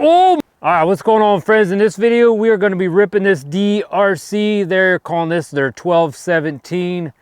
Oh! All right, what's going on, friends? In this video, we are going to be ripping this DEERC. They're calling this their 1217.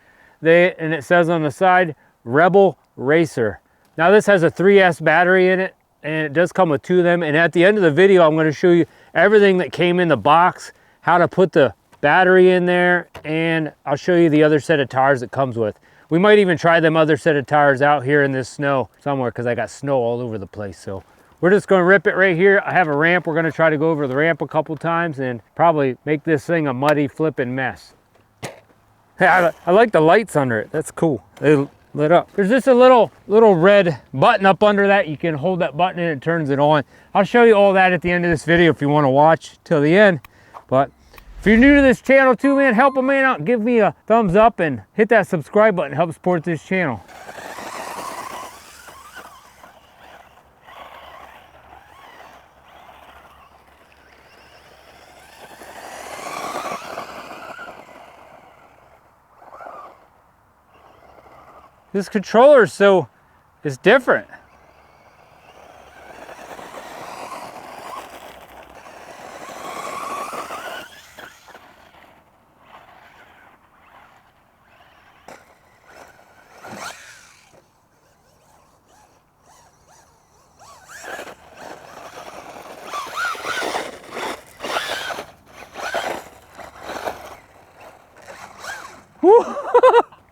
And it says on the side, Rebel Racer. Now, this has a 3S battery in it, and it does come with 2 of them. And at the end of the video, I'm going to show you everything that came in the box, how to put the battery in there, and I'll show you the other set of tires it comes with. We might even try them other set of tires out here in this snow somewhere, because I got snow all over the place. So we're just going to rip it right here. I have a ramp. We're going to try to go over the ramp a couple times and probably make this thing a muddy flipping mess. Hey, I like the lights under it. That's cool. They lit up. There's just a little red button up under that. You can hold that button and it turns it on. I'll show you all that at the end of this video if you want to watch till the end. But if you're new to this channel too, man, help a man out. Give me a thumbs up and hit that subscribe button. Help support this channel. This controller is different.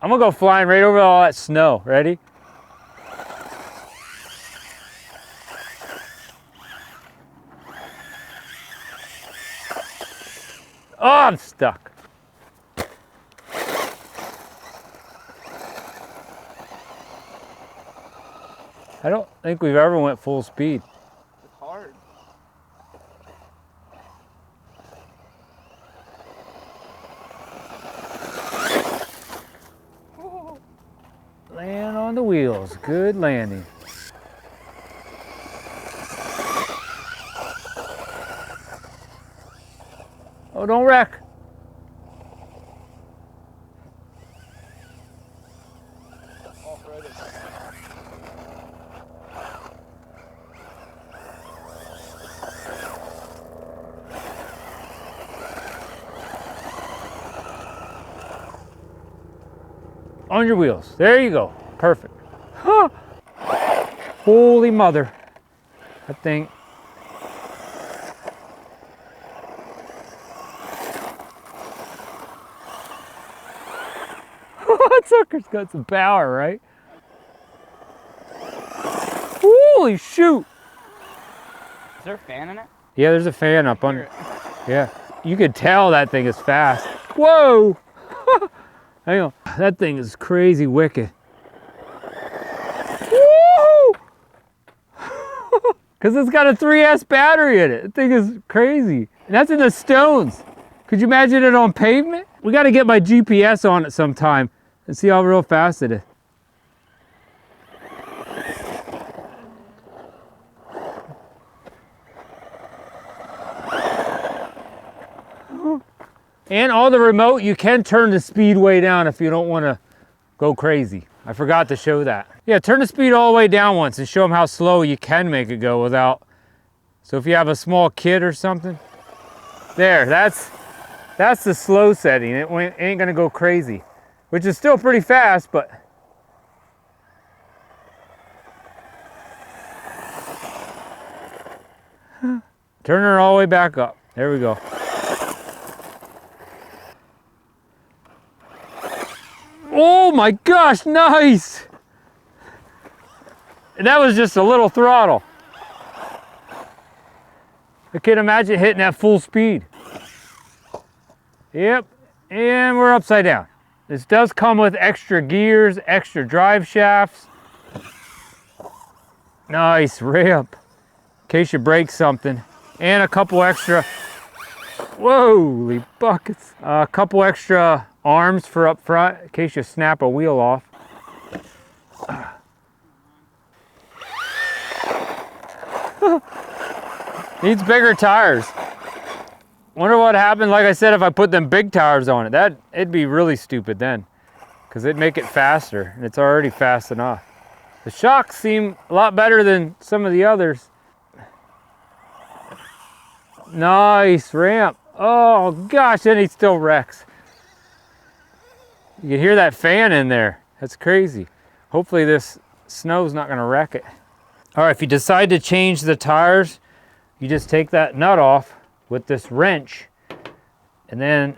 I'm gonna go flying right over all that snow. Ready? Oh, I'm stuck. I don't think we've ever went full speed. It's hard. Land on the wheels. Good landing. Oh, don't wreck. On your wheels. There you go. Perfect. Huh. Holy mother. That thing. That sucker's got some power, right? Holy shoot. Is there a fan in it? Yeah, there's a fan up under. Yeah. You could tell that thing is fast. Whoa. Hang on. That thing is crazy wicked. Woo! Because it's got a 3S battery in it. That thing is crazy. And that's in the stones. Could you imagine it on pavement? We got to get my GPS on it sometime and see how real fast it is. And on the remote, you can turn the speed way down if you don't want to go crazy. I forgot to show that. Yeah, turn the speed all the way down once and show them how slow you can make it go without. So if you have a small kid or something, there, that's the slow setting. It ain't gonna go crazy, which is still pretty fast, but. Turn her all the way back up. There we go. Oh my gosh, nice! And that was just a little throttle. I can't imagine hitting that full speed. Yep, and we're upside down. This does come with extra gears, extra drive shafts. Nice ramp, in case you break something. And a couple extra, holy buckets. A couple extra arms for up front in case you snap a wheel off. Needs bigger tires. Wonder what happened, like I said, if I put them big tires on it. It'd be really stupid then, because it'd make it faster, and it's already fast enough. The shocks seem a lot better than some of the others. Nice ramp. Oh gosh, and he still wrecks. You can hear that fan in there. That's crazy. Hopefully this snow's not gonna wreck it. All right, if you decide to change the tires, you just take that nut off with this wrench, and then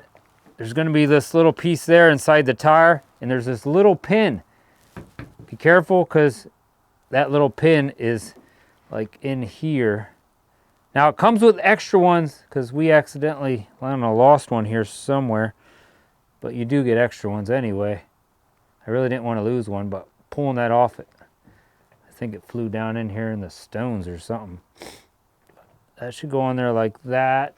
there's gonna be this little piece there inside the tire, and there's this little pin. Be careful, because that little pin is like in here. Now it comes with extra ones, because we accidentally, I don't know, lost one here somewhere, but you do get extra ones anyway. I really didn't want to lose one, but pulling that off, I think it flew down in here in the stones or something. That should go on there like that.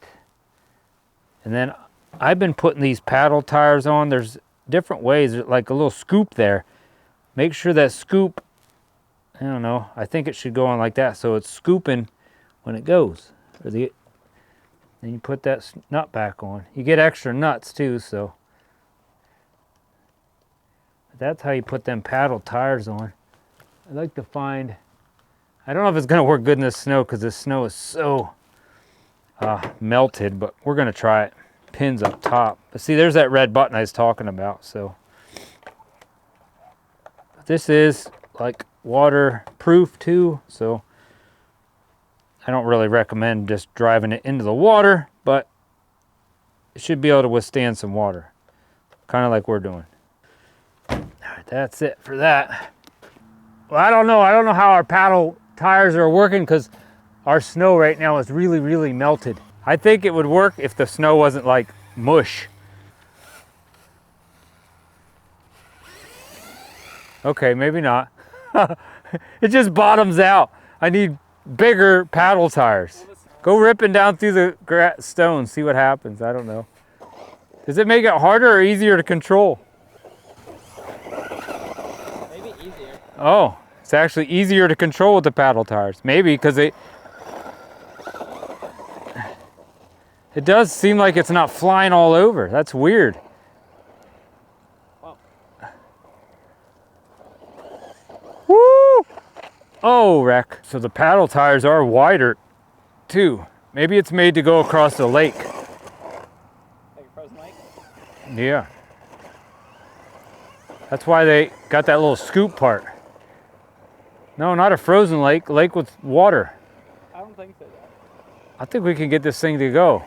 And then I've been putting these paddle tires on. There's different ways, there's like a little scoop there. Make sure that scoop, I don't know, I think it should go on like that, so it's scooping when it goes. Then you put that nut back on. You get extra nuts too, so that's how you put them paddle tires on. I'd like to find, I don't know if it's gonna work good in the snow, because the snow is so melted, but we're gonna try it. Pins up top. But see, there's that red button I was talking about. So this is like waterproof too, so I don't really recommend just driving it into the water, but it should be able to withstand some water, kind of like we're doing. All right, that's it for that. Well, I don't know how our paddle tires are working, because our snow right now is really, really melted. I think it would work if the snow wasn't like mush. Okay, maybe not. It just bottoms out. I need bigger paddle tires. Go ripping down through the stones, see what happens. I don't know. Does it make it harder or easier to control? Maybe easier. Oh, it's actually easier to control with the paddle tires. Maybe, because it does seem like it's not flying all over. That's weird. Wow. Woo! Oh, wreck. So the paddle tires are wider too. Maybe it's made to go across the lake. Like a frozen lake? Yeah. That's why they got that little scoop part. No, not a frozen lake. Lake with water. I don't think so, Dad. I think we can get this thing to go.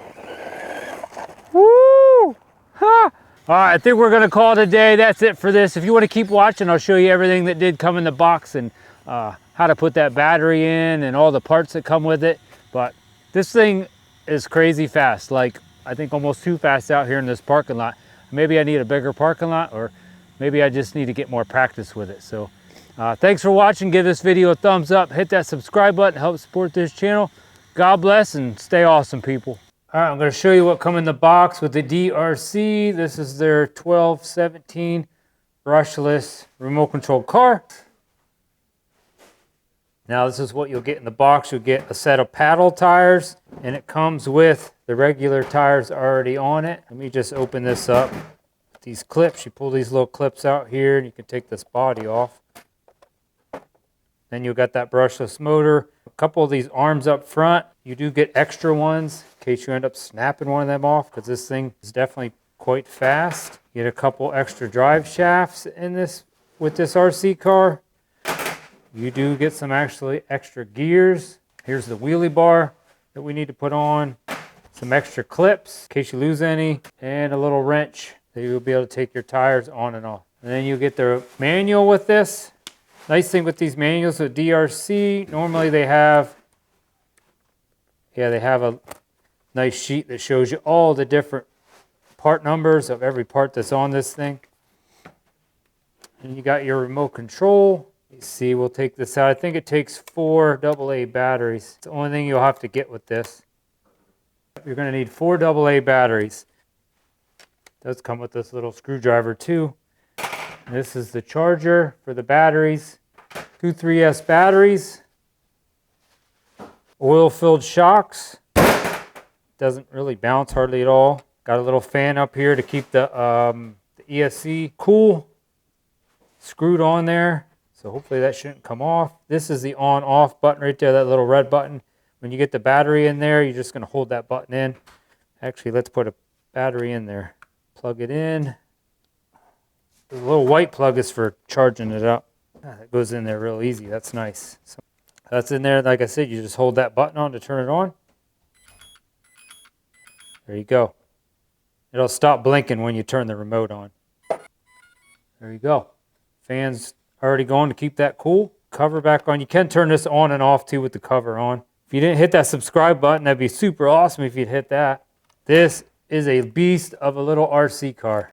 Woo! Ha! All right, I think we're gonna call it a day. That's it for this. If you want to keep watching, I'll show you everything that did come in the box, and how to put that battery in and all the parts that come with it. But this thing is crazy fast. Like, I think almost too fast out here in this parking lot. Maybe I need a bigger parking lot, or maybe I just need to get more practice with it. So thanks for watching. Give this video a thumbs up. Hit that subscribe button. Help support this channel. God bless, and stay awesome, people. All right, I'm going to show you what come in the box with the DEERC. This is their 1217 brushless remote control car. Now this is what you'll get in the box. You'll get a set of paddle tires, and it comes with the regular tires already on it. Let me just open this up. These clips, you pull these little clips out here, and you can take this body off. Then you've got that brushless motor. A couple of these arms up front. You do get extra ones in case you end up snapping one of them off, because this thing is definitely quite fast. You get a couple extra drive shafts in this with this RC car. You do get some actually extra gears. Here's the wheelie bar that we need to put on. Some extra clips in case you lose any, and a little wrench that you'll be able to take your tires on and off. And then you get the manual with this. Nice thing with these manuals with DEERC, normally they have a nice sheet that shows you all the different part numbers of every part that's on this thing. And you got your remote control. You see, we'll take this out. I think it takes 4 AA batteries. It's the only thing you'll have to get with this. You're going to need 4 AA batteries. It does come with this little screwdriver too. This is the charger for the batteries. 2 3S batteries. Oil-filled shocks. Doesn't really bounce hardly at all. Got a little fan up here to keep the ESC cool. Screwed on there. So hopefully that shouldn't come off. This is the on-off button right there, that little red button. When you get the battery in there, you're just going to hold that button in. Actually, let's put a battery in there. Plug it in. The little white plug is for charging it up. It goes in there real easy. That's nice. So that's in there. Like I said, you just hold that button on to turn it on. There you go. It'll stop blinking when you turn the remote on. There you go. Fan's already going to keep that cool. Cover back on. You can turn this on and off too with the cover on. If you didn't hit that subscribe button, that'd be super awesome if you'd hit that. This is a beast of a little RC car.